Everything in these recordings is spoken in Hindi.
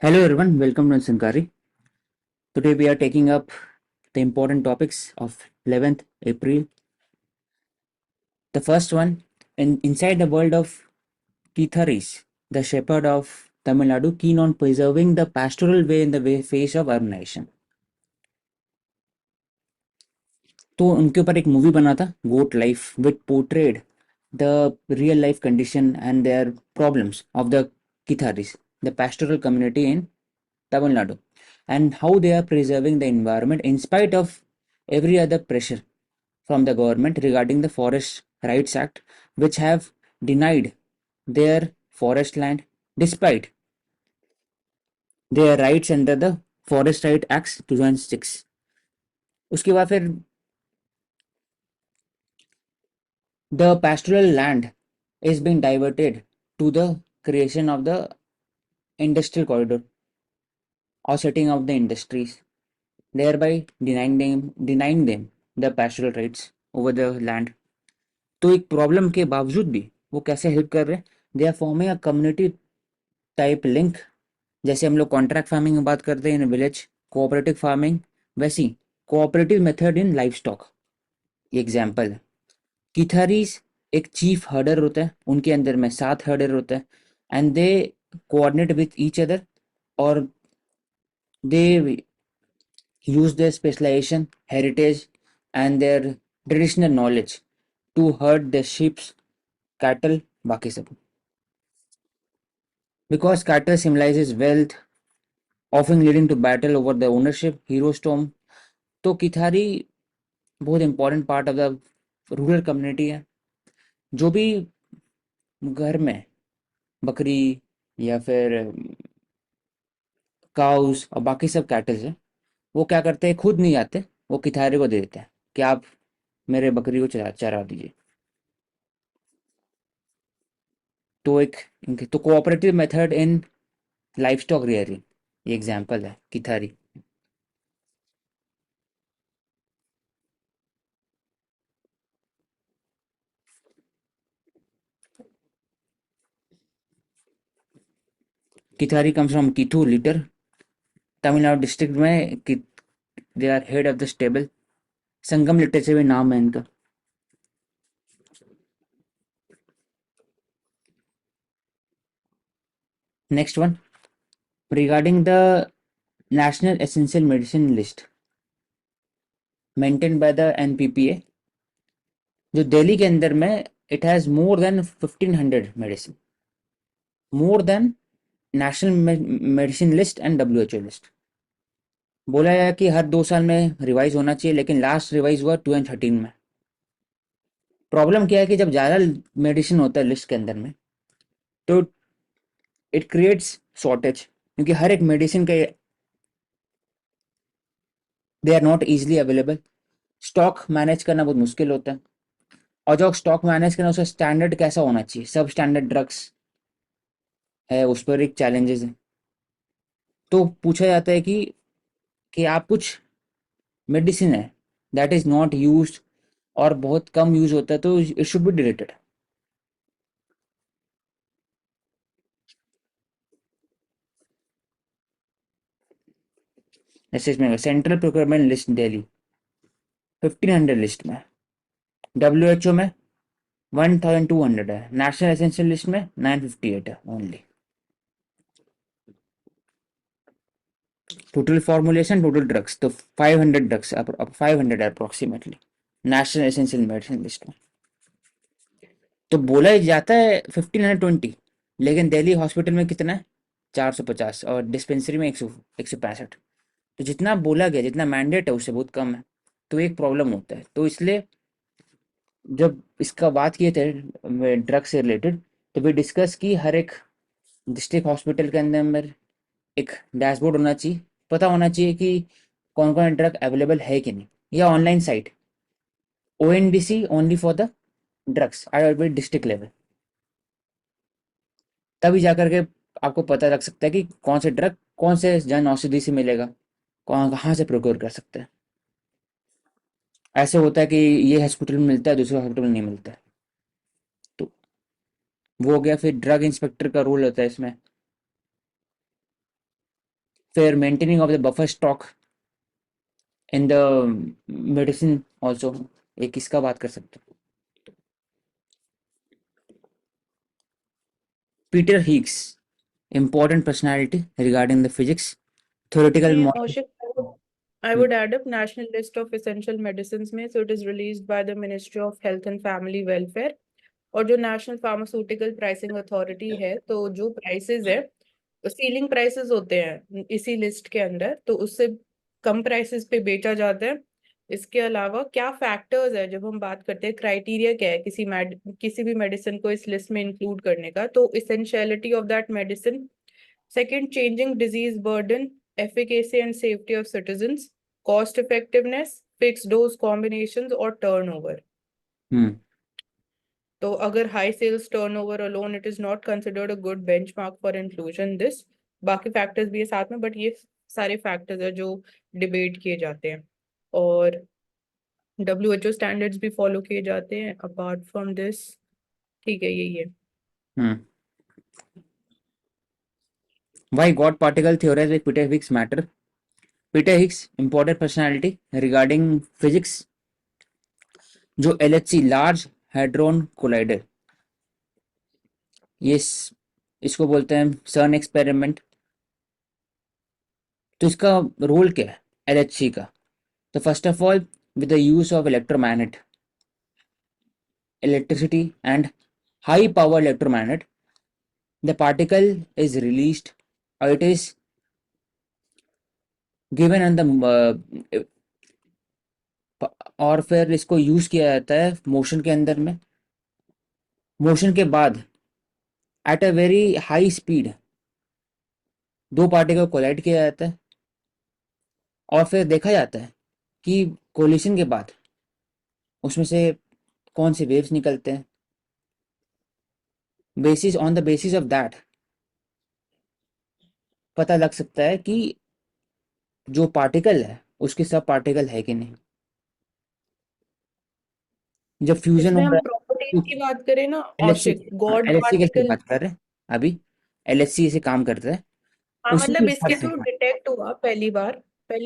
Hello everyone, welcome to Sankari. Today we are taking up the important topics of 11th April. The first one, inside the world of Kitharis, the shepherd of Tamil Nadu, keen on preserving the pastoral way in the face of urbanization. तो उनके ऊपर एक मूवी बना था Goat Life which portrayed the real life condition and their problems of the Kitharis, the pastoral community in Tamil Nadu, and how they are preserving the environment in spite of every other pressure from the government regarding the Forest Rights Act, which have denied their forest land despite their rights under the Forest Right Acts 2006. उसके बाद फिर the pastoral land is being diverted to the creation of the industrial corridor or setting up the industries, thereby denying them the pastoral rights over the land. तो एक प्रॉब्लम के बावजूद भी वो कैसे हेल्प कर रहे हैं? They are forming a community type link, जैसे हम लोग कॉन्ट्रैक्ट फार्मिंग में बात करते हैं इन विलेज कोऑपरेटिव फार्मिंग, वैसी cooperative method in life stock example है। किथारीज एक चीफ हर्डर होता है, उनके अंदर में 7 हर्डर होता है and they coordinate with each other और दे use their specialization, heritage, and their traditional knowledge to herd their sheep, cattle, बाकी सब. Because cattle symbolizes wealth, often leading to battle over the ownership, hero storm. तो किथारी बहुत important part of the rural community है. जो भी घर में बकरी या फिर काउस और बाकी सब कैटल्स है, वो क्या करते हैं, खुद नहीं आते, वो किथारी को दे देते हैं कि आप मेरे बकरी को चरा चरा दीजिए. तो एक तो cooperative method in life stock rearing, ये एग्जाम्पल है Kithari. Kithari comes from Kithu litter, Tamil Nadu district में. They are head of the stable. Sangam literature भी नाम है इनका. Next one, regarding the national essential medicine list maintain by the NPPA, जो दिल्ली के अंदर में it has more than 1500 medicine, more than national medicine list and WHO list. बोला है कि हर 2 साल में रिवाइज होना चाहिए, लेकिन लास्ट रिवाइज हुआ 2013 में. प्रॉब्लम क्या है कि जब ज़्यादा मेडिसिन होता है लिस्ट के अंदर में, तो इट क्रिएट्स शॉर्टेज, क्योंकि हर एक मेडिसिन के they are not easily available. Stock manage करना बहुत मुश्किल होता है, और जो स्टॉक मैनेज करना उसका स्टैंडर्ड कैसा होना चाहिए, सब स्टैंडर्ड ड्रग्स है, उस पर एक चैलेंजेस है. तो पूछा जाता है कि आप कुछ मेडिसिन है दैट इज नॉट यूज और बहुत कम यूज होता है, तो इट शुड बी डिलीटेड. जैसे इसमें central procurement list Delhi 1500 list में, डब्ल्यू में 1200 है, नेशनल एसेंशियल लिस्ट में 958 है only. Total formulation, total drugs तो 500 ड्रग्स, अब 500 है approximately national essential medicine list में. तो बोला ही जाता है 1520, लेकिन दिल्ली हॉस्पिटल में कितना है, 450, और डिस्पेंसरी में 165. तो जितना बोला गया, जितना मैंडेट है, उससे बहुत कम है. तो एक प्रॉब्लम होता है. तो इसलिए जब इसका बात किए थे ड्रग से रिलेटेड, तो भी डिस्कस की हर एक डिस्ट्रिक्ट हॉस्पिटल के अंदर में एक डैशबोर्ड होना चाहिए, पता होना चाहिए कि कौन कौन ड्रग अवेलेबल है कि नहीं, या online site ONDC only for the drugs IW district level. तभी जाकर के आपको पता लग सकता है कि कौन से ड्रग कौन से जन औषधि से मिलेगा, कौन कहाँ से प्रोक्योर कर सकते हैं. ऐसे होता है कि ये हॉस्पिटल में मिलता है, दूसरे हॉस्पिटल में नहीं मिलता है. तो वो हो गया. फिर ड्रग इंस्पेक्टर का रोल होता है इसमें. फिर maintaining of the buffer stock in the medicine also, एक इसका बात कर सकते हो। Peter Higgs, important personality regarding the physics, theoretical Yeah, model. Ashik, I would add up national list of essential medicines में, so it is released by the Ministry of Health and Family Welfare। और जो नेशनल फार्मास्यूटिकल प्राइसिंग अथॉरिटी है, तो जो प्राइसेस है सीलिंग प्राइसेस होते हैं इसी लिस्ट के अंदर, तो उससे कम प्राइसेस पे बेचा जाता है। इसके अलावा क्या फैक्टर्स है, जब हम बात करते हैं क्राइटेरिया क्या है किसी भी मेडिसिन को इस लिस्ट में इंक्लूड करने का, तो essentiality of that medicine, second changing disease burden, efficacy and safety of citizens, cost effectiveness, fixed dose combinations और turnover। हम्म तो अगर high sales turnover alone it is not considered a good benchmark for inclusion this. बाकी फैक्टर्स भी है साथ में, बट ये सारे फैक्टर्स है जो डिबेट किए जाते हैं। और WHO स्टैंडर्ड्स भी फॉलो किए जाते हैं अपार्ट फ्रॉम दिस। ठीक है, यही है। हम्म Why God particle theories like Peter Higgs matter? Peter Higgs, important personality regarding physics, जो LHC लार्ज hadron collider, ये इसको बोलते हैं CERN एक्सपेरिमेंट। तो इसका रोल क्या है LHC का? तो first of all, with the use of electromagnet, electricity and high power electromagnet, the particle is released, or it is given on the और फिर इसको यूज किया जाता है मोशन के अंदर में। मोशन के बाद at a very high speed दो पार्टिकल कोलाइड किया जाता है, और फिर देखा जाता है कि कोलिशन के बाद उसमें से कौन से वेव्स निकलते हैं। Basis on the basis of that पता लग सकता है कि जो पार्टिकल है उसके सब पार्टिकल है कि नहीं। जब फ्यूजन इसमें हो हम रहा प्रॉपर्टीज है, की बात करें ना एलएचसी, औशिक, गॉड एलएचसी कैसे पार्टिकल। बात कर रहे हैं अभी, एलएचसी से काम करता है हाँ, उसी के मतलब हिसाब इसके से। थ्रू डिटेक्ट हुआ पहली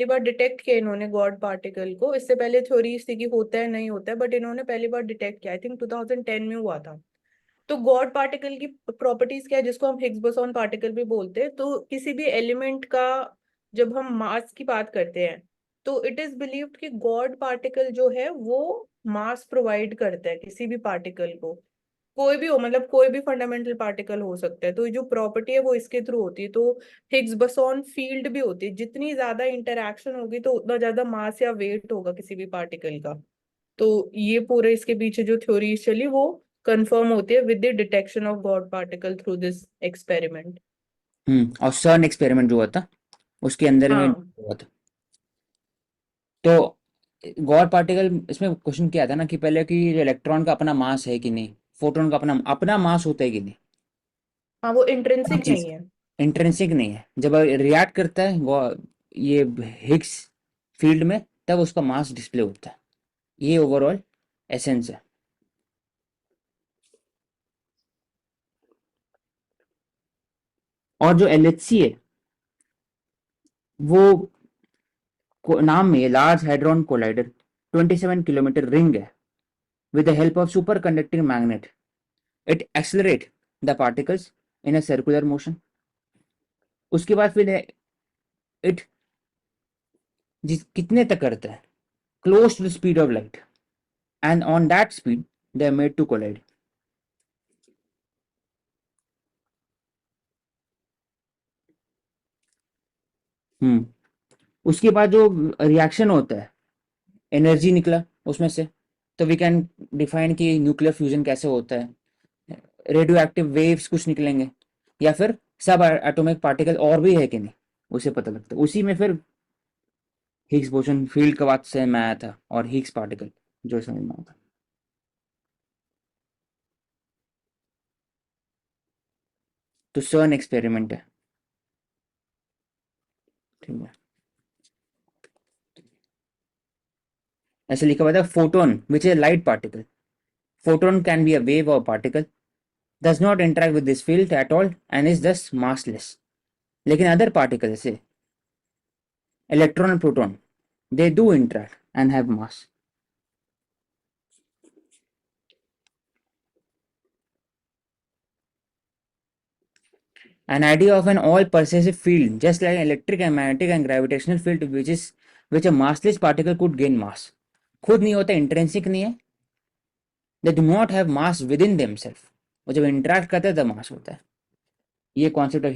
बार डिटेक्ट किया इन्होंने गॉड पार्टिकल को। इससे पहले थ्योरीज थी कि होता है नहीं होता है, बट इन्होंने पहली बार डिटेक्ट किया, आई थिंक 2010 में हुआ था। तो गॉड पार्टिकल की प्रॉपर्टीज क्या है, जिसको हम हिग्स बोसॉन पार्टिकल भी बोलते हैं। तो किसी भी एलिमेंट का जब हम मास की बात करते हैं, तो इट इज बिलीव्ड कि गॉड पार्टिकल जो है वो मास प्रोवाइड करता है किसी भी पार्टिकल को। कोई भी हो, मतलब कोई भी फंडामेंटल पार्टिकल हो सकता है, तो ये जो प्रॉपर्टी है वो इसके थ्रू होती है। तो हिग्स बोसॉन फील्ड भी होती है, जितनी ज्यादा इंटरेक्शन होगी तो उतना ज्यादा मास या वेट होगा किसी भी पार्टिकल का। तो ये पूरे इसके पीछे जो थ्योरीज चली वो कंफर्म होती है with the detection of God particle through this experiment. और सर्न एक्सपेरिमेंट जो हुआ था उसके अंदर में हाँ हुआ था। तो गॉड पार्टिकल, इसमें क्वेश्चन किया था ना कि पहले कि इलेक्ट्रॉन का अपना मास है कि नहीं, फोटोन का अपना अपना मास होता है कि नहीं। हाँ, वो सब इंट्रिंसिक चीज नहीं है। इंट्रिंसिक नहीं है, जब रिएक्ट करता है ये हिग्स फील्ड में, तब उसका मास डिस्प्ले होता है। ये ओवरऑल एसेंस है। और जो एलएचसी है वो नाम में है large hadron collider, 27 kilometre ring है with the help of superconducting magnet. It accelerate the particles in a circular motion. उसके बाद फिर इट जिस कितने तक करता है, close to the speed of light, and on that speed they are made to collide. Hmm उसके बाद जो रिएक्शन होता है, एनर्जी निकला उसमें से, तो वी कैन डिफाइन कि न्यूक्लियर फ्यूजन कैसे होता है। रेडियो एक्टिव वेव्स कुछ निकलेंगे, या फिर सब एटॉमिक पार्टिकल और भी है कि नहीं, उसे पता लगता है। उसी में फिर हिग्स बोसन फील्ड का बात से में आया था, और हिग्स पार्टिकल जो समझ में आता। तो सर्न एक्सपेरिमेंट है, ठीक है। ऐसे लिखा हुआ था, photon which is light particle, photon can be a wave और particle, does not interact with this field at all and is thus massless. लेकिन अदर पार्टिकल जैसे electron and proton, they do interact and have mass. An idea of an all pervasive field, just like electric and magnetic and gravitational field, which a massless particle could gain mass. खुद नहीं होता, इंट्रेंसिक नहीं है, they do not have mass within themselves. वो जब इंटरेक्ट करते हैं तब मास होता है. ये कॉन्सेप्ट ऑफ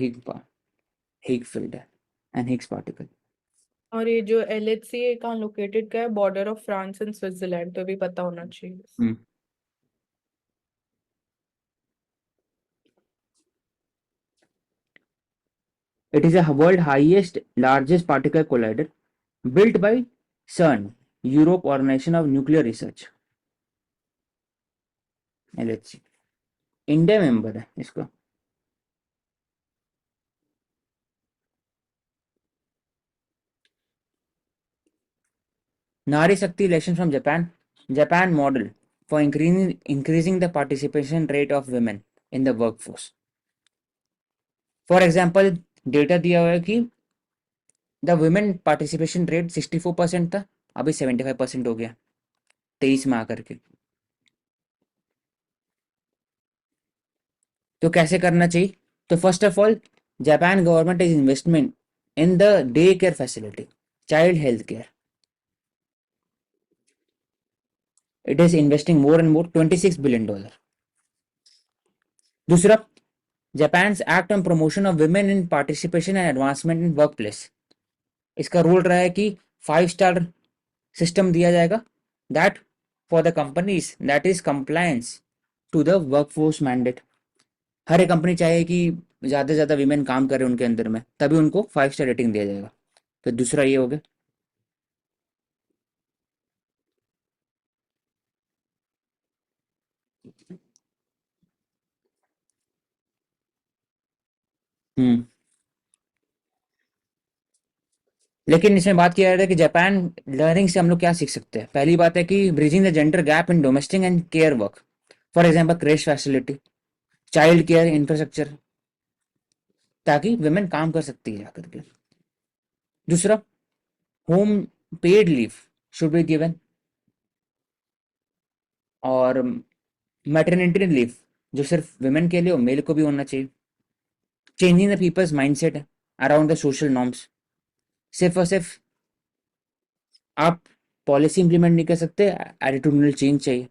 हिग फील्ड है एंड हिग्स पार्टिकल. और ये जो LHC है कहाँ लोकेटेड का है? Border of France and Switzerland, तो भी पता होना चाहिए. It is a world highest, largest particle collider built by CERN, Europe Organization of Nuclear Research. LHC. India member है इसका. Nari Shakti election from Japan model for increasing the participation rate of women in the workforce. For example, data दिया हुआ है कि द वुमेन पार्टिसिपेशन रेट 64% था, अभी 75% हो गया 23 में आकर के. तो कैसे करना चाहिए? तो first of all, Japan government is investment in the day care facility, child health care. It is investing more and more $26 billion. दूसरा, Japan's act on promotion of women in participation and advancement in work place. इसका रूल रहा है कि 5 स्टार सिस्टम दिया जाएगा that for the companies that is compliance to the workforce mandate. हर एक कंपनी चाहे कि ज़्यादा से ज़्यादा वीमेन काम करे उनके अंदर में, तभी उनको 5 स्टार रेटिंग दिया जाएगा. तो दूसरा ये हो गया. हम्म. लेकिन इसमें बात किया जा रहा है कि जापान लर्निंग से हम लोग क्या सीख सकते हैं. पहली बात है कि bridging the gender gap in domestic and care work. For example, creche facility, child care infrastructure, ताकि वुमेन काम कर सकती है जाकर के. दूसरा, home paid leave should be given, और मैटरनिटी लीव जो सिर्फ वुमेन के लिए हो, मेल को भी होना चाहिए. Changing the people's mindset around the social norms. सिर्फ और सिर्फ आप पॉलिसी इंप्लीमेंट नहीं कर सकते, एटीट्यूडनल चेंज चाहिए.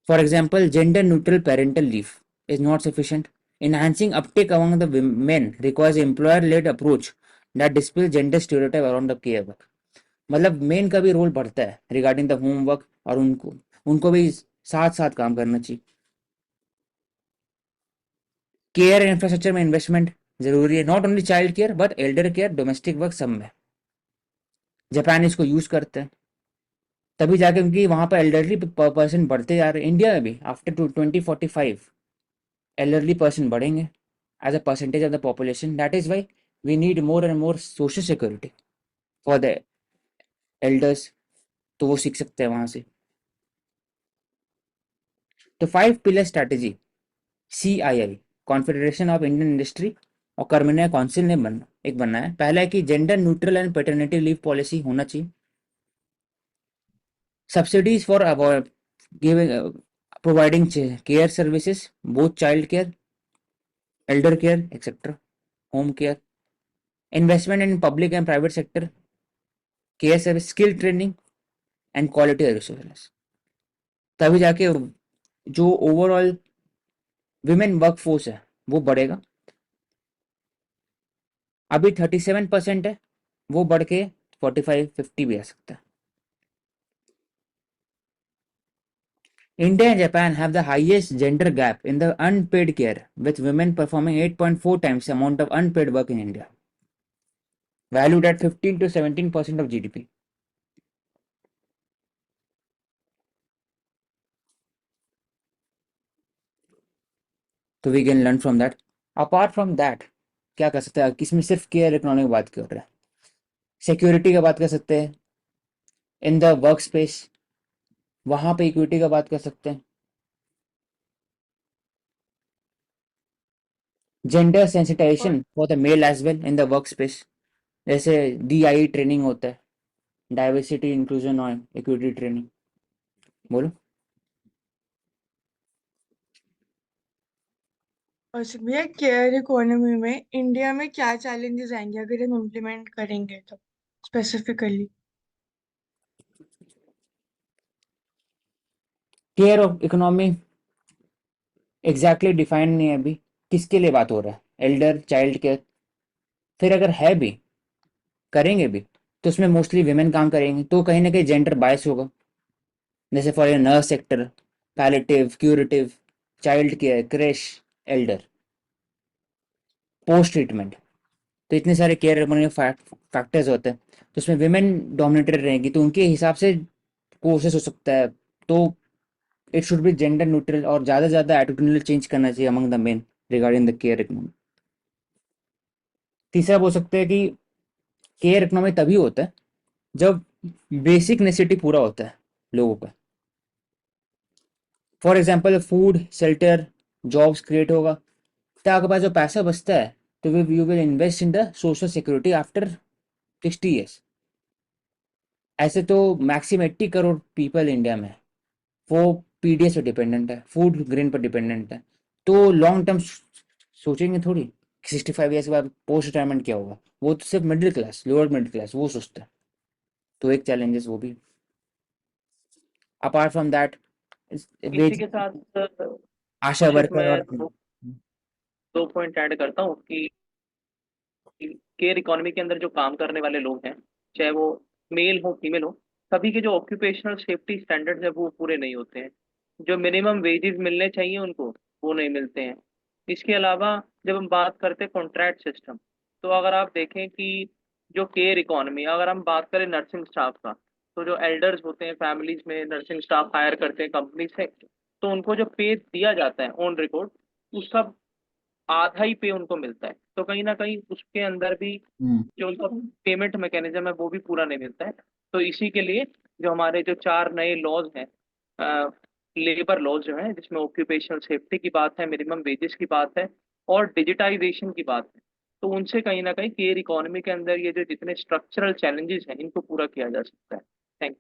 For example, gender neutral parental leave is not sufficient. Enhancing uptake among the men requires employer-led approach that dispels gender stereotype around the care work. मतलब मेन का भी रोल बढ़ता है रिगार्डिंग द होमवर्क, और उनको भी साथ साथ काम करना चाहिए. केयर इंफ्रास्ट्रक्चर में इन्वेस्टमेंट जरूरी है, not only child care but Elder care, domestic work, सब में. जापान इसको यूज करते हैं, तभी जाके उनकी वहां पर एल्डरली पर्सन बढ़ते जा रहे हैं. इंडिया में भी आफ्टर 2045 एल्डरली पर्सन बढ़ेंगे as a percentage of the population. That is why we need more and more social security for the elders. तो वो सीख सकते हैं वहां से. तो 5 pillar strategy CII, confederation of Indian industry और कर्मनिया काउंसिल ने बनना है. पहला है कि gender neutral and paternity leave policy होना चाहिए. Subsidies for giving providing care services, both child care, Elder care etcetera, home care. Investment in public and private sector care service, skill training and quality assurance. तभी जाके जो ओवरऑल विमेन वर्कफोर्स है वो बढ़ेगा. अभी 37% है, वो बढ़ के 45-50 भी आ सकता है. India and Japan have the highest gender gap in the unpaid care, with women performing 8.4 times the amount of unpaid work in India, valued at 15 to 17% of GDP. तो we can learn from that. Apart from that, क्या कर सकते हैं? किसमें सिर्फ केयर इकोनॉमी की बात कर रहे हैं, सिक्योरिटी का बात कर सकते हैं. इन द वर्क स्पेस, वहां पे इक्विटी का बात कर सकते हैं. जेंडर और sensitisation for the male as well in the work space. जैसे DIE ट्रेनिंग होता है, डाइवर्सिटी इंक्लूजन और इक्विटी ट्रेनिंग। बोलो। और भैया केयर इकोनॉमी में इंडिया में क्या चैलेंजेस आएंगे अगर हम इम्प्लीमेंट करेंगे तो specifically. Care of economy exactly define नहीं है अभी, किसके लिए बात हो रहा है, एल्डर चाइल्ड केयर। फिर अगर है भी, करेंगे भी, तो उसमें मोस्टली विमेन काम करेंगे, तो कहीं ना कहीं जेंडर बायस होगा। जैसे for a nurse sector, palliative, curative, child care, creche, elder, post treatment. तो इतने सारे केयर फैक्टर्स होते हैं, तो उसमें विमेन डोमिनेटेड रहेंगी, तो उनके हिसाब से कोर्सेस हो सकता है। तो it should B gender neutral, और ज़्यादा से ज़्यादा एटीट्यूडनल चेंज करना चाहिए among the main regarding the care economy. तीसरा बोल सकते हैं कि केयर इकोनॉमी तभी होता है जब बेसिक नेसेसिटी पूरा होता है लोगों का। For example food, shelter, jobs create होगा, तो आपके पास जो पैसा बचता है, तो you will invest in the social security after 60 years। ऐसे तो मैक्सिमम 80 करोड़ पीपल इंडिया में है, वो PDS पे डिपेंडेंट है, फूड ग्रेन पर डिपेंडेंट है। तो लॉन्ग टर्म सोचेंगे थोड़ी 65 years के बाद पोस्ट रिटायरमेंट क्या होगा। वो तो सिर्फ middle class, lower middle class वो सोचता है। तो एक चैलेंजेस वो भी। अपार्ट फ्रॉम दैट, इसी वेज, के साथ आशा कशिश वर्कर मैं और दो पॉइंट ऐड करता हूँ कि केयर इकोनॉमी के अंदर जो काम करने वाले लोग हैं, चाहे वो मेल हो फीमेल हो, सभी के जो ऑक्यूपेशनल सेफ्टी स्टैंडर्ड्स है वो पूरे नहीं होते हैं। जो मिनिमम वेजेस मिलने चाहिए उनको, वो नहीं मिलते हैं। इसके अलावा जब हम बात करते हैं कॉन्ट्रैक्ट सिस्टम, तो अगर आप देखें कि जो केयर इकोनॉमी, अगर हम बात करें नर्सिंग स्टाफ का, तो जो एल्डर्स होते हैं फैमिलीज में, नर्सिंग स्टाफ हायर करते हैं कंपनी से, तो उनको जो पे दिया जाता है ऑन रिकॉर्ड, उसका आधा ही पे उनको मिलता है। तो कहीं ना कहीं उसके अंदर भी जो उनका पेमेंट मैकेनिज्म है वो भी पूरा नहीं मिलता है। तो इसी के लिए जो हमारे जो चार नए लॉज हैं, लेबर लॉज जो है, जिसमें ऑक्यूपेशनल सेफ्टी की बात है, मिनिमम वेजेस की बात है, और डिजिटाइजेशन की बात है, तो उनसे कहीं ना कहीं केयर इकोनॉमी के अंदर ये जो जितने स्ट्रक्चरल चैलेंजेस हैं इनको पूरा किया जा सकता है। Thank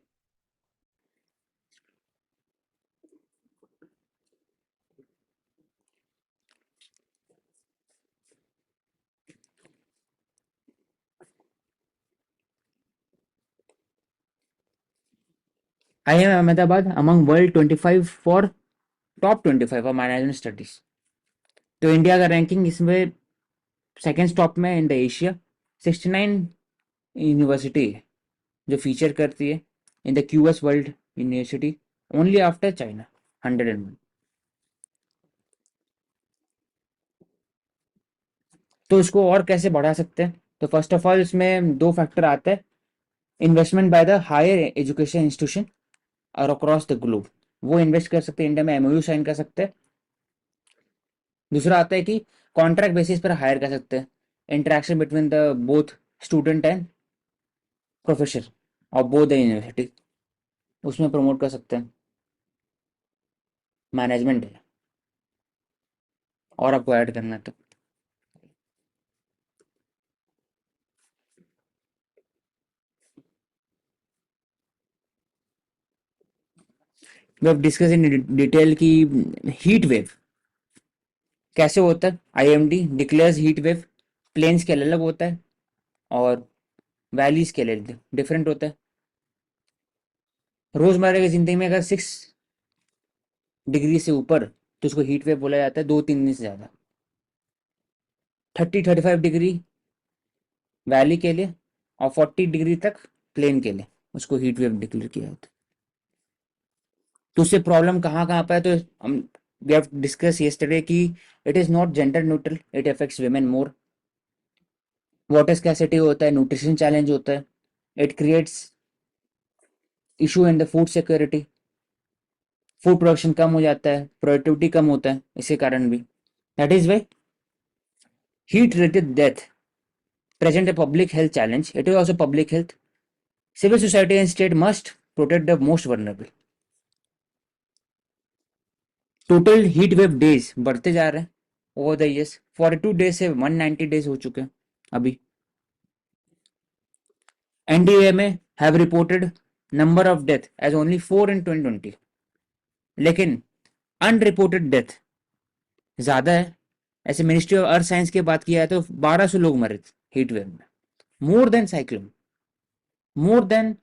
IIM Ahmedabad among world 25 for top 25 और मैनेजमेंट स्टडीज। तो इंडिया का रैंकिंग इसमें सेकेंड स्टॉप में इन द एशिया। 69 यूनिवर्सिटी है जो फीचर करती है in the QS world university, only after China, 101। तो इसको और कैसे बढ़ा सकते हैं, तो फर्स्ट ऑफ ऑल इसमें दो फैक्टर आते हैं। Investment by the higher education institution और अक्रॉस द ग्लोब, वो इन्वेस्ट कर सकते हैं, इंडिया में MOU साइन कर सकते हैं। दूसरा आता है कि कॉन्ट्रैक्ट बेसिस पर हायर कर सकते हैं, interaction between the both student and professor और बोथ द यूनिवर्सिटी, उसमें प्रमोट कर सकते हैं। मैनेजमेंट है, और आपको ऐड करना है तो we have discuss in detail की हीट वेव कैसे होता है। IMD declares heat wave, plains के अलग अलग होता है और वैलीज के लिए डिफरेंट होता है। रोजमर्रा की जिंदगी में अगर 6 डिग्री से ऊपर, तो उसको हीट वेव बोला जाता है, 2-3 दिन से ज्यादा। 30-35 डिग्री वैली के लिए, और 40 डिग्री तक प्लेन के लिए उसको हीट वेव डिक्लेयर किया जाता है। तो उससे प्रॉब्लम कहाँ कहाँ पर है, तो हम वी हैव डिस्कस यस्टरडे कि it is not gender neutral, it affects women more. Water scarcity होता है, न्यूट्रिशन चैलेंज होता है, it creates issue in the food security, food production कम हो जाता है, प्रोडक्टिविटी कम होता है इसी कारण भी। That is why heat related death present a public health challenge, it is also public health. Civil society and state must protect the most vulnerable. Total heat wave days बढ़ते जा रहे हैं ओवर द ईयर्स, 42 डेज से 190 डेज हो चुके हैं अभी। NDA में have reported number of death as only 4 in 2020, लेकिन अनरिपोर्टेड डेथ ज्यादा है। ऐसे मिनिस्ट्री ऑफ अर्थ साइंस की बात किया है तो 1200 लोग मरे हीट वेव में, more than cyclone, more than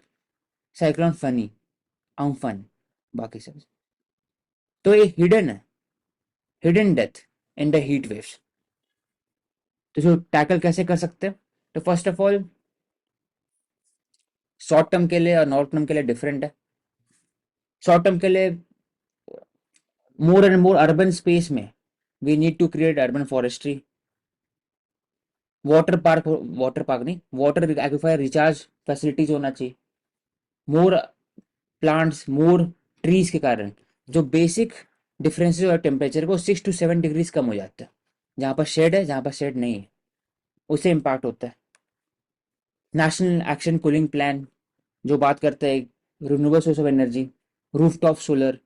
cyclone funny, Amphan, बाकी सब। तो ये हिडन है, hidden death in the heat waves. तो जो टैकल कैसे कर सकते हैं, तो first of all short term के लिए और लॉन्ग टर्म के लिए डिफरेंट है। शॉर्ट टर्म के लिए more and more urban space में we need to create urban forestry, water park नहीं, वाटर एक्विफायर रिचार्ज फैसिलिटीज होना चाहिए, मोर प्लांट्स, मोर ट्रीज के कारण जो बेसिक डिफरेंसेस और टेम्परेचर को 6 to 7 डिग्रीज कम हो जाता है। जहाँ पर शेड है, जहाँ पर शेड नहीं है, उससे इम्पैक्ट होता है। नेशनल एक्शन कूलिंग प्लान जो बात करते हैं renewable source of energy, rooftop solar,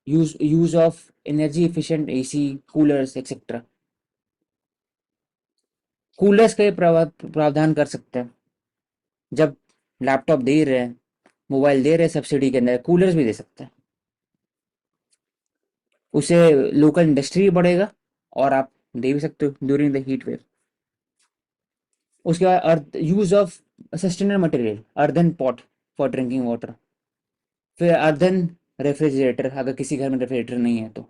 use of energy efficient AC, coolers etcetera. Coolers का प्रावधान कर सकते हैं, जब लैपटॉप दे रहे हैं, मोबाइल दे रहे हैं सब्सिडी के अंदर, कूलर्स भी दे सकते हैं। उससे लोकल इंडस्ट्री बढ़ेगा और आप दे भी सकते हो ड्यूरिंग द हीट वेव। उसके बाद earth use of sustainable material, earthen pot for drinking water, फिर अर्दन रेफ्रिजरेटर, अगर किसी घर में रेफ्रिजरेटर नहीं है तो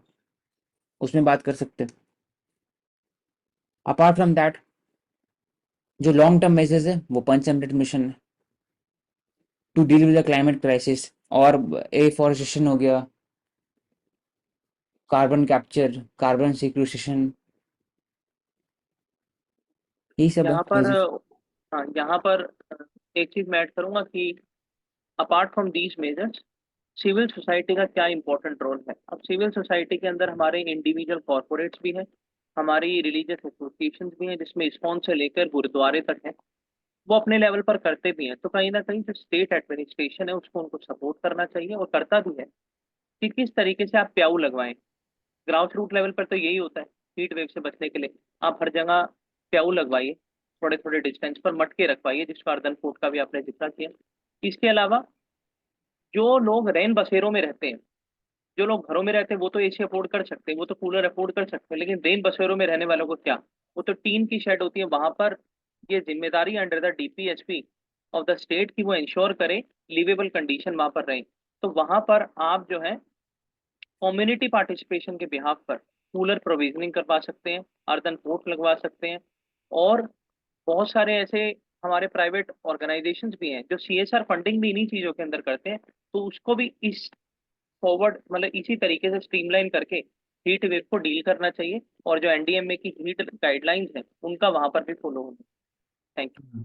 उसमें बात कर सकते हैं। अपार्ट फ्रॉम दैट जो लॉन्ग टर्म मेजर्स है वो पंच मिशन है to deal with the climate crisis, और एफॉरेस्टेशन हो गया, कार्बन कैप्चर, कार्बन सिक्वेस्ट्रेशन, यही सब है यहाँ पर बेसिक। हाँ, यहाँ पर एक चीज मैं ऐड करूंगा कि apart from these measures civil society का क्या इंपॉर्टेंट रोल है। अब सिविल सोसाइटी के अंदर हमारे इंडिविजुअल कॉरपोरेट्स भी हैं, हमारी रिलीजियस एसोसिएशन भी हैं, जिसमें इस्कॉन से लेकर गुरुद्वारे तक हैं। वो अपने लेवल पर करते भी हैं। तो कहीं ना कहीं जो स्टेट एडमिनिस्ट्रेशन है उसको उनको सपोर्ट करना चाहिए, और करता भी है, कि किस तरीके से आप प्याऊ लगवाएं। ग्राउंड रूट लेवल पर तो यही होता है, हीट वेव से बचने के लिए आप हर जगह प्याऊ लगवाइए, थोड़े थोड़े डिस्टेंस पर मटके रखवाइए, जिसका अर्दन फूट का भी आपने जिक्र किया। इसके अलावा जो लोग रैन बसेरों में रहते हैं, जो लोग घरों में रहते हैं वो तो एसी अफोर्ड कर सकते हैं, वो तो कूलर अफोर्ड कर सकते हैं, लेकिन रैन बसेरों में रहने वालों को क्या, वो तो टीन की शेड होती है वहां पर। ये जिम्मेदारी under the DPHP of the state की वो इंश्योर करे लिवेबल कंडीशन वहां पर रहे। तो वहां पर आप जो है कम्युनिटी पार्टिसिपेशन के बिहाफ पर कूलर प्रोविजनिंग करवा सकते हैं, अर्दन पोर्ट लगवा सकते हैं, और बहुत सारे ऐसे हमारे प्राइवेट ऑर्गेनाइजेशंस भी हैं जो सीएसआर फंडिंग भी इन्हीं चीजों के अंदर करते हैं। तो उसको भी इस फॉरवर्ड मतलब इसी तरीके से स्ट्रीमलाइन करके हीट वेव को डील करना चाहिए, और जो एनडीएमए की हीट गाइडलाइंस हैं उनका वहां पर भी फॉलो होना। Thank you.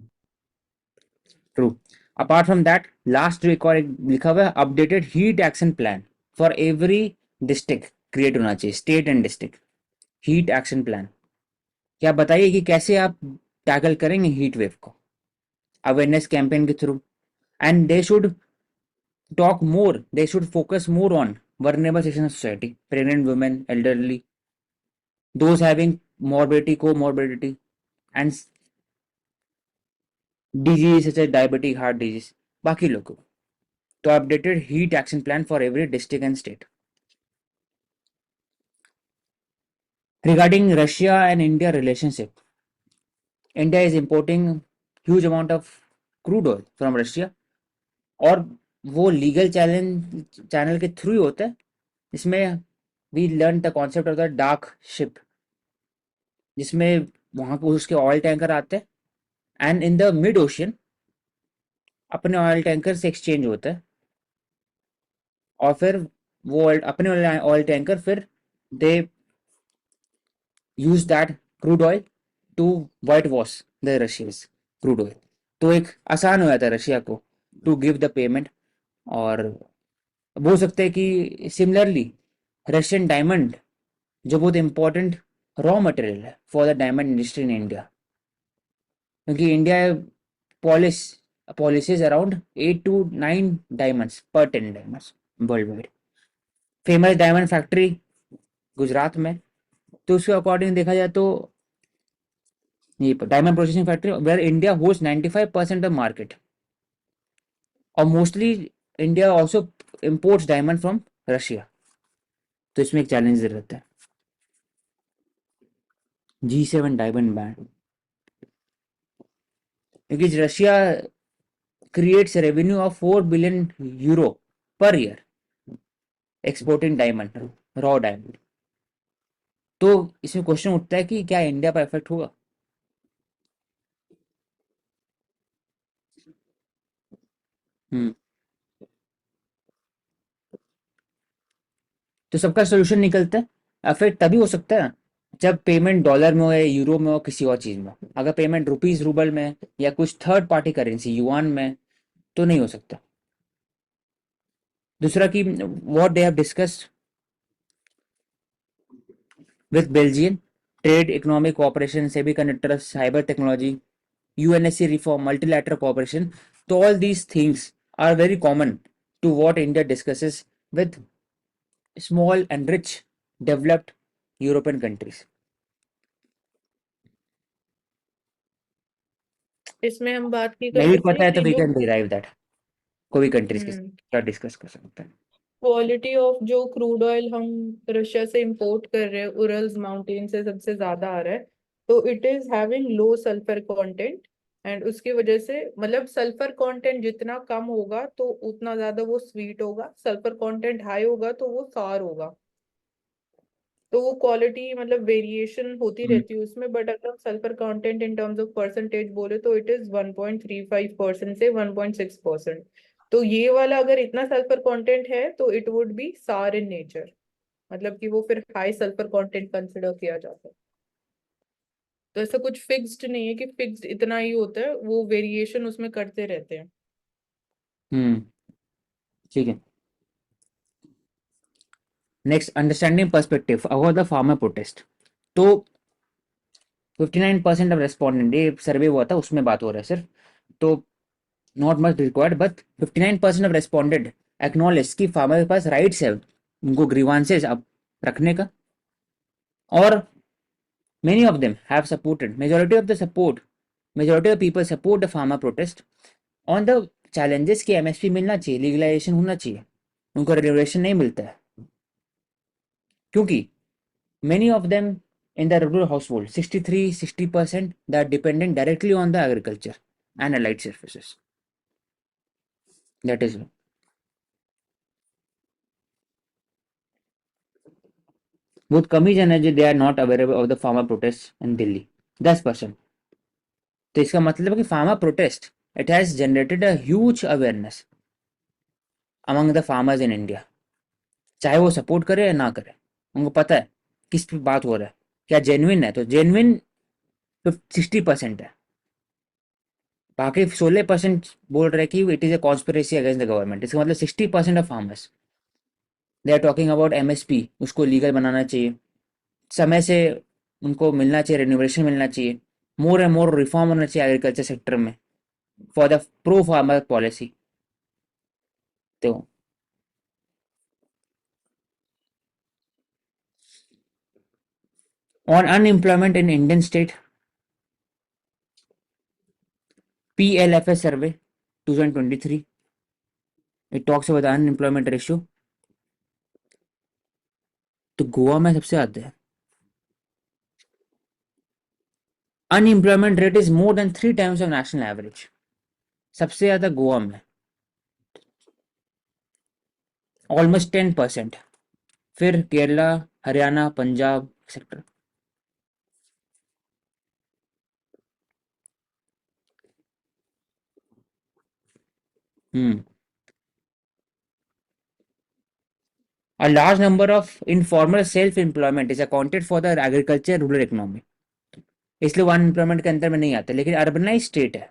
True. Apart from that last जो एक और लिखा हुआ है, updated heat action plan for every district create होना चाहिए, state and district heat action plan. क्या बताइए कि कैसे आप टैकल करेंगे हीट वेव को अवेयरनेस कैंपेन के through. And they should talk more, they should focus more on vulnerable section of society, pregnant women, elderly, those having morbidity, comorbidity, and disease such as diabetic heart disease, बाकी लोगों को। तो updated heat action plan for every district and state. Regarding Russia and India relationship, India is importing huge amount of crude oil from Russia, और वो लीगल चैनल के थ्रू ही होता है। इसमें we learn the concept of the dark ship, जिसमें वहां को उसके ऑयल टैंकर आते हैं and in the mid ocean अपने ऑयल टैंकर से एक्सचेंज होता है, और फिर वो अपने ऑयल टैंकर फिर they use that crude oil to whitewash the Russia's crude oil. तो एक आसान हो जाता है रशिया को टू गिव द पेमेंट। और बोल सकते हैं कि सिमिलरली रशियन डायमंड जो बहुत इंपॉर्टेंट रॉ मटेरियल है for the diamond industry in India, क्योंकि India polishes around 8 to 9 diamonds पर 10 diamonds worldwide. Famous diamond factory Gujarat में, तो उसके अकॉर्डिंग देखा जाए तो ये diamond processing factory where India host 95% of market, और mostly India also imports diamond from Russia, तो इसमें एक चैलेंज रहता है। G7 डायमंड बैन, क्योंकि Russia creates a revenue of 4 billion euro per year exporting diamond, raw diamond। तो इसमें क्वेश्चन उठता है कि क्या इंडिया पर इफेक्ट होगा? हम्म तो सबका सोल्यूशन निकलता है। अफेक्ट तभी हो सकता है जब पेमेंट डॉलर में हो या यूरो में हो, किसी और चीज में हो। अगर पेमेंट रुपीज रूबल में या कुछ थर्ड पार्टी करेंसी युआन में, तो नहीं हो सकता। दूसरा कि what they have discussed with Belgium, trade economic cooperation, semiconductor, cyber technology, UNSC reform, multilateral cooperation. So all these things are very common to what India discusses with small and rich developed European countries. इसमें हम बात की कर नहीं भी सकते पता हैं है तो कि we जो can derive that, कोई भी कंट्रीज के हम्म साथ डिस्कस कर सकते हैं। क्वालिटी ऑफ जो क्रूड ऑयल हम रशिया से इंपोर्ट कर रहे हैं, उरल्स माउंटेन से सबसे ज्यादा आ रहा है, तो it is having low sulphur content. And उसकी वजह से मतलब सल्फर कंटेंट जितना कम होगा तो उतना ज्यादा वो स्वीट होगा, सल्फर कंटेंट हाई होगा तो वो सार होगा। तो वो क्वालिटी मतलब वेरिएशन होती रहती है उसमें, बट अगर sulphur content in terms of percentage बोले तो इट इज 1.35% से 1.6%। तो ये वाला अगर इतना सल्फर कंटेंट है तो इट वुड बी सार इन नेचर, मतलब कि वो फिर हाई सल्फर कंटेंट कंसिडर किया जाता है। तो ऐसा कुछ फिक्स्ड नहीं है कि फिक्स्ड इतना ही होता है, वो वेरिएशन उसमें करते रहते हैं। हम्म ठीक है। Next, understanding perspective about the farmer protest. तो 59% ऑफ रेस्पोंडेंट, ये सर्वे हुआ था उसमें बात हो रहा है सिर्फ, तो not much required, but 59% of respondent acknowledge कि फार्मर के पास राइट्स है उनको ग्रीवांसेस अब रखने का। और many of them have supported, majority of people support the farmer protest on the challenges कि MSP मिलना चाहिए, लीगलाइजेशन होना चाहिए, उनको रेगुलेशन नहीं मिलता है। क्योंकि many of them in the rural household, 63-60%, that are dependent directly on the agriculture and allied services, that is बहुत कम ही जन है जो they are not aware of the farmer protest in Delhi, 10%। तो इसका मतलब है कि farmer protest, it has generated a huge awareness among the farmers in India, चाहे वो सपोर्ट करे या ना करे, उनको पता है किस पे बात हो रहा है, क्या जेन्युइन है। तो जेन्युइन 60% है, बाकी 16% बोल रहे कि it is a conspiracy against the government. इसका मतलब 60% of farmers they are talking about MSP, उसको लीगल बनाना चाहिए, समय से उनको मिलना चाहिए, रेन्यूवेशन मिलना चाहिए, मोर एंड मोर रिफॉर्म होना चाहिए एग्रीकल्चर सेक्टर में for the pro farmer policy. तो on unemployment in Indian state, PLFS survey 2023, it talks about the unemployment ratio। तो गोवा में सबसे आते हैं, unemployment rate is more than 3 times of national average, सबसे ज्यादा गोवा में ऑलमोस्ट 10%, फिर Kerala, Haryana, Punjab sector. A large number of informal self-employment is accounted for the agriculture rural economy, इसलिए वन एम्प्लॉयमेंट के अंदर में नहीं आता। लेकिन अर्बनाइज स्टेट है,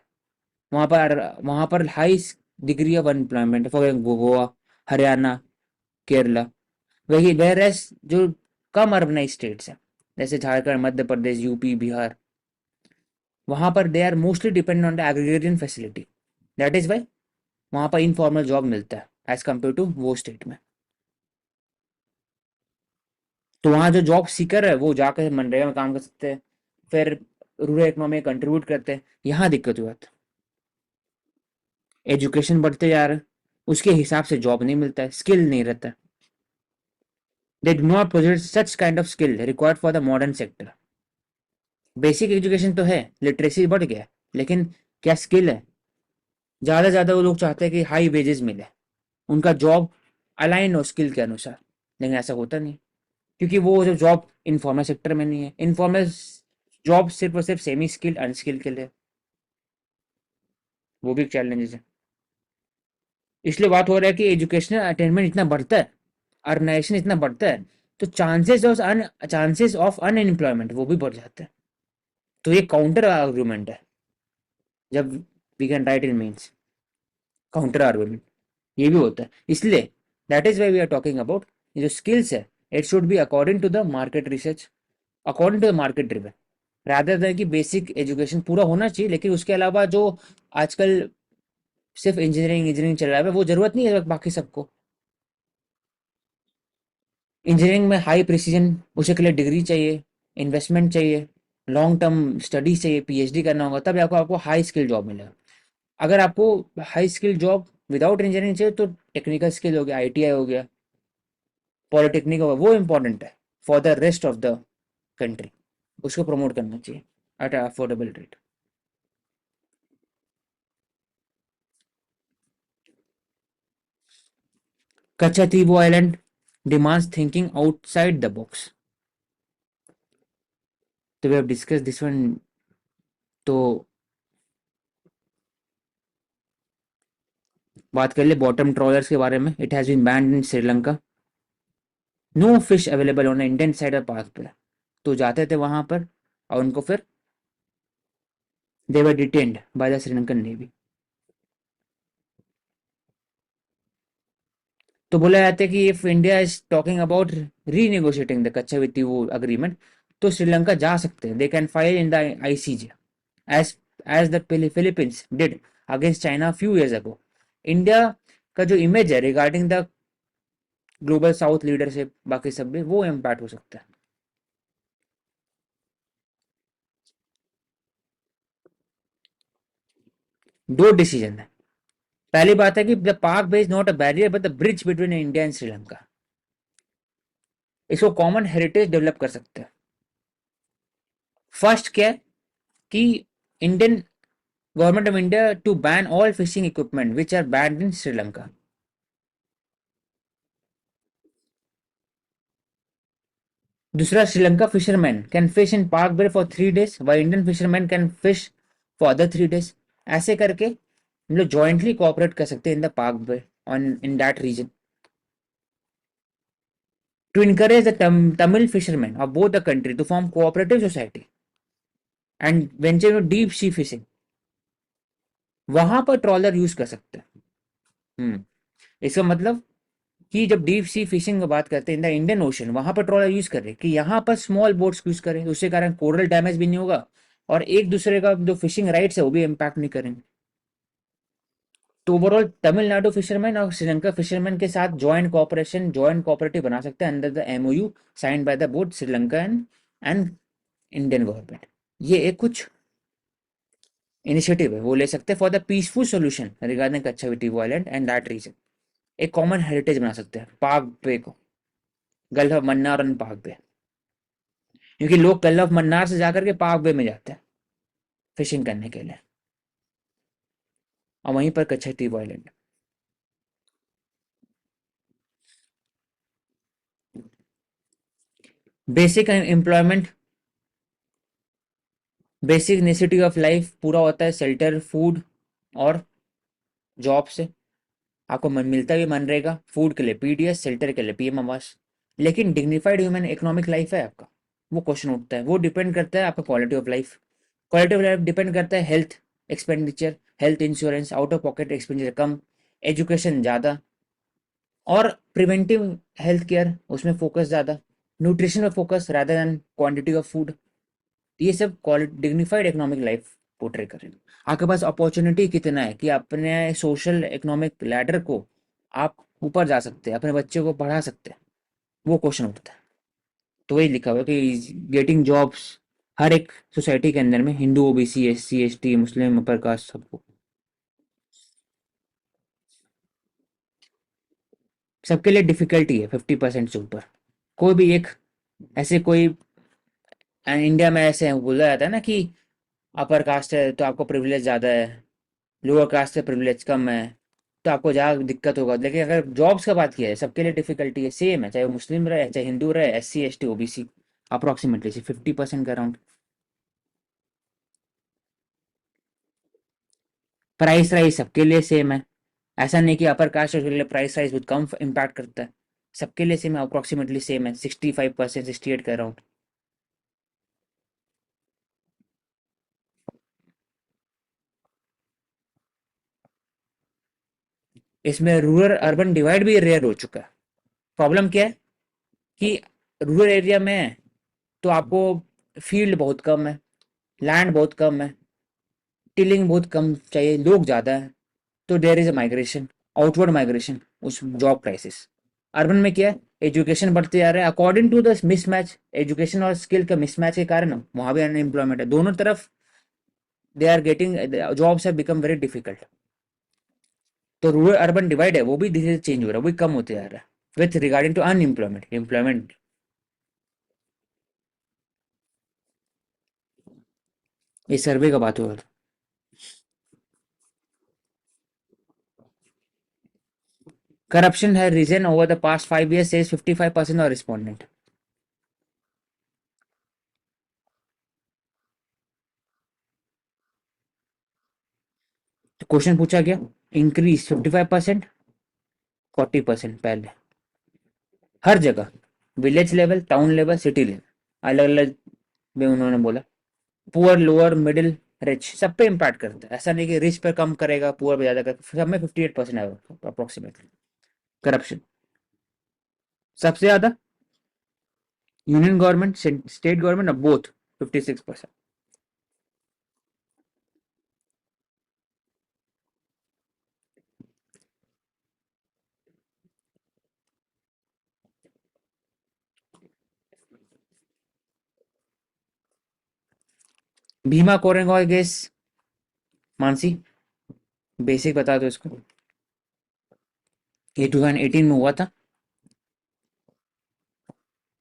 वहां पर high degree of unemployment, for Goa, Haryana, Kerala. वही वेर एस जो कम अर्बनाइज स्टेट्स हैं जैसे झारखंड, मध्य प्रदेश, यूपी, बिहार, वहां पर they are mostly dependent on the aggregation facility, that is why वहां पर इनफॉर्मल जॉब मिलता है एज कम्पेयर टू वो स्टेट में। तो वहाँ जो जॉब सीकर है वो जाकर मनरेगा में काम कर सकते हैं, फिर रूरल इकोनॉमी में कंट्रीब्यूट करते हैं। यहाँ दिक्कत हुआ था। एजुकेशन बढ़ते जा रहा है, उसके हिसाब से जॉब नहीं मिलता है, स्किल नहीं रहता है। They do not possess such kind of skill required for the modern sector. Basic education तो है, लिटरेसी बढ़ गया है, लेकिन क्या स्किल है? ज़्यादा से ज़्यादा वो लोग चाहते हैं कि हाई वेजेस मिले, उनका जॉब अलाइन हो स्किल के अनुसार, लेकिन ऐसा होता नहीं, क्योंकि वो जो जॉब इनफॉर्मल सेक्टर में नहीं है। इनफॉर्मल जॉब सिर्फ और सिर्फ सेमी स्किल्ड अनस्किल्ड के लिए, वो भी एक चैलेंजेस है। इसलिए बात हो रहा है कि एजुकेशनल अटेनमेंट इतना बढ़ता है, अर्गनाइजेशन इतना बढ़ता है, तो चांसेस ऑफ अनएम्प्लॉयमेंट वो भी बढ़ जाते हैं। तो ये काउंटर आर्गुमेंट है, जब we can write in means counter argument, ये भी होता है। इसलिए that is why we are talking about ये जो स्किल्स है, it should be according to the market research, according to the market driven, rather than कि बेसिक एजुकेशन पूरा होना चाहिए, लेकिन उसके अलावा जो आजकल सिर्फ इंजीनियरिंग इंजीनियरिंग चल रहा है वो जरूरत नहीं है बाकी सबको। इंजीनियरिंग में हाई प्रिसीजन, उसे के लिए डिग्री चाहिए, इन्वेस्टमेंट चाहिए, लॉन्ग टर्म स्टडीज चाहिए, पीएचडी करना होगा, तब आपको आपको हाई स्किल जॉब मिलेगा। अगर आपको high skill job without engineering चाहिए तो टेक्निकल स्किल हो गया, आईटीआई हो गया, पॉलिटेक्निक होगा, वो इंपॉर्टेंट है for the rest of the country, उसको प्रमोट करना चाहिए at affordable rate. Kachativo Island demands thinking outside the box. So we have discussed this one. तो बात कर ले बॉटम ट्रॉलर्स के बारे में। It has been banned in Sri Lanka. No fish available on Indian side of Palk पे। तो जाते थे वहां पर और उनको फिर they were detained by the Sri Lankan navy. तो बोला जाता है कि if India is talking about renegotiating the Katchatheevu वो अग्रीमेंट, तो श्रीलंका जा सकते हैं। They can file in the ICJ as as the Philippines did against China few years ago. India का जो इमेज है regarding the global south leadership बाकी सब भी, वो इम्पैक्ट हो सकता है। दो डिसीजन है। पहली बात है कि the Palk Bay is not a barrier but the bridge between India and Sri Lanka. इसको कॉमन हेरिटेज डेवलप कर सकते हैं। फर्स्ट क्या है कि Indian government of India to ban all fishing equipment which are banned in Sri Lanka. दूसरा, Sri Lanka fisherman can fish in Palk Bay for 3 days while Indian fisherman can fish for other 3 days। ऐसे करके हम लोग जॉइंटली कोऑपरेट कर सकते हैं in the park bay on in that region to encourage the Tamil fishermen of both the country to form cooperative society and venture into deep sea fishing। वहां पर ट्रॉलर यूज कर सकते हैं। इसका मतलब कि जब डीप सी फिशिंग की बात करते हैं इन द इंडियन ओशन, वहां पर ट्रॉलर यूज करें कि यहाँ पर स्मॉल बोट्स यूज करें, उसके कारण कोरल डैमेज भी नहीं होगा और एक दूसरे का जो फिशिंग राइट्स है वो भी इम्पैक्ट नहीं करेंगे। तो ओवरऑल तमिलनाडु फिशरमैन और श्रीलंका फिशरमैन के साथ जॉइंट कोऑपरेशन, जॉइंट कोऑपरेटिव बना सकते हैं under the MOU signed by the both Sri Lanka and Indian government. ये एक कुछ इनिशिएटिव है वो ले सकते हैं for the peaceful solution regarding Katchatheevu island and that region. एक कॉमन हेरिटेज बना सकते हैं पाक बे को, गल्फ ऑफ मन्नार एंड पाक बे, क्योंकि लोग गल्फ ऑफ मन्नार से जाकर के पाक बे में जाते हैं फिशिंग करने के लिए और वहीं पर Katchatheevu island. Basic employment, basic necessity of life पूरा होता है शेल्टर, फूड और जॉब से। आपको मन मिलता भी मनरेगा, फूड के लिए पीडीएस, शेल्टर के लिए पीएम आवास, लेकिन डिग्निफाइड ह्यूमन इकोनॉमिक लाइफ है आपका, वो क्वेश्चन उठता है। वो डिपेंड करता है आपका quality of life. Quality of life depend करता है health expenditure, health insurance, out of pocket expenditure come, education ज़्यादा और प्रिवेंटिव हेल्थ केयर उसमें फोकस ज़्यादा, न्यूट्रिशन में focus rather than quantity of food. ये सब डिग्निफाइड इकोनॉमिक लाइफ पोर्ट्रे करेगा। आपके पास अपॉर्चुनिटी कितना है कि अपने सोशल इकोनॉमिक लैडर को आप ऊपर जा सकते हैं, अपने बच्चे को पढ़ा सकते हैं, वो क्वेश्चन उठता है। तो वही लिखा हुआ है कि गेटिंग जॉब्स हर एक सोसाइटी के अंदर में, हिंदू, ओबीसी, एससी, एसटी, मुस्लिम, अपर कास्ट, सबको। सबके लिए डिफिकल्टी है 50% से ऊपर। कोई भी एक ऐसे कोई इंडिया में ऐसे बोला जाता है ना कि अपर कास्ट है तो आपको प्रिविलेज ज़्यादा है, लोअर कास्ट से प्रिविलेज कम है, तो आपको ज़्यादा दिक्कत होगा। लेकिन अगर जॉब्स का बात किया है, सबके लिए डिफिकल्टी है, सेम है, चाहे वो मुस्लिम रहे, चाहे हिंदू रहे, SC ST OBC, अप्रोक्सीमेटली 50% का अराउंड। प्राइस राइज सबके लिए सेम है, ऐसा नहीं कि अपर कास्ट के लिए प्राइस राइज बहुत कम इम्पैक्ट करता है, सबके लिए सेम है, अप्रोक्सीमेटली सेम है, 65% 68 का अराउंड। इसमें रूरल अर्बन डिवाइड भी रेयर हो चुका है। प्रॉब्लम क्या है कि रूरल एरिया में है तो आपको फील्ड बहुत कम है, लैंड बहुत कम है, टिलिंग बहुत कम चाहिए, लोग ज़्यादा है, तो there is a migration, outward migration उस जॉब क्राइसिस। अर्बन में क्या है, एजुकेशन बढ़ते जा रहा है according to the mismatch, education और स्किल का मिसमैच के कारण वहां भी अनएम्प्लॉयमेंट है, दोनों तरफ they are getting, jobs have become very difficult. तो रूरल अर्बन डिवाइड है वो भी धीरे धीरे चेंज हो रहा है, वो भी कम होते जा रहा है with regarding to unemployment employment. इस सर्वे का बात हो रहा था। Corruption has risen over the past 5 years, says 55% of respondent. तो क्वेश्चन पूछा गया, इंक्रीज 55%, 40% पहले, हर जगह, village level, town level, city level, अलग अलग में उन्होंने बोला। पुअर, लोअर, मिडिल, रिच, सब पे इम्पैक्ट करता है, ऐसा नहीं कि रिच पे कम करेगा, पुअर पे ज्यादा करेगा, सब में 58% आएगा अप्रोक्सीमेटली करप्शन। सबसे ज्यादा union government, state government, both 56%। Bhima Koregaon case, Mansi basic बता दो इसको। ये 2018 में हुआ था।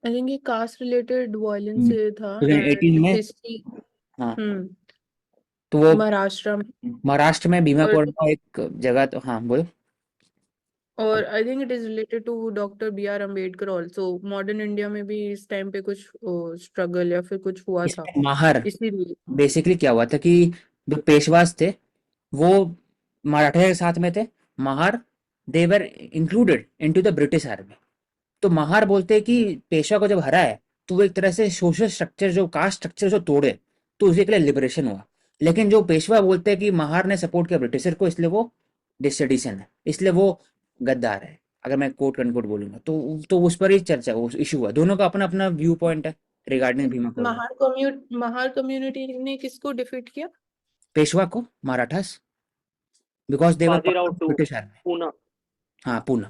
आई थिंक ये कास्ट रिलेटेड वायलेंस से था 2018 एंड में, हिस्ट्री। हाँ, हम्म तो वो महाराष्ट्र में। महाराष्ट्र में भीमा और कोरेगांव एक जगह, तो हाँ बोलो। और I think it is related to doctor B.R. Ambedkar also. Modern India में भी इस टाइम पे कुछ स्ट्रगल या फिर कुछ हुआ था, इसमें माहर, इसीलिए। बेसिकली क्या हुआ था कि जो पेशवास थे वो मराठा के साथ में थे। Mahar, they were included into the British army. तो महार बोलते हैं कि पेशवा को जब हरा है तो वो एक तरह से सोशल स्ट्रक्चर, जो कास्ट स्ट्रक्चर जो तोड़े, तो उसी के लिए लिबरेशन हुआ। लेकिन जो पेशवा बोलते हैं कि महार ने सपोर्ट किया ब्रिटिशर को, इसलिए वो डिससेडिशन है, इसलिए वो गद्दार है, अगर मैं कोट अनकोट बोलूंगा तो उस पर ही चर्चा, उस इशू हुआ। दोनों का अपना अपना व्यू पॉइंट है रिगार्डिंग भीमा कोरेगांव। महार कम्युनिटी ने किसको डिफीट किया? पेशवा को, Marathas, because they were part Bajirao of two British army. Poona. हाँ, पूना।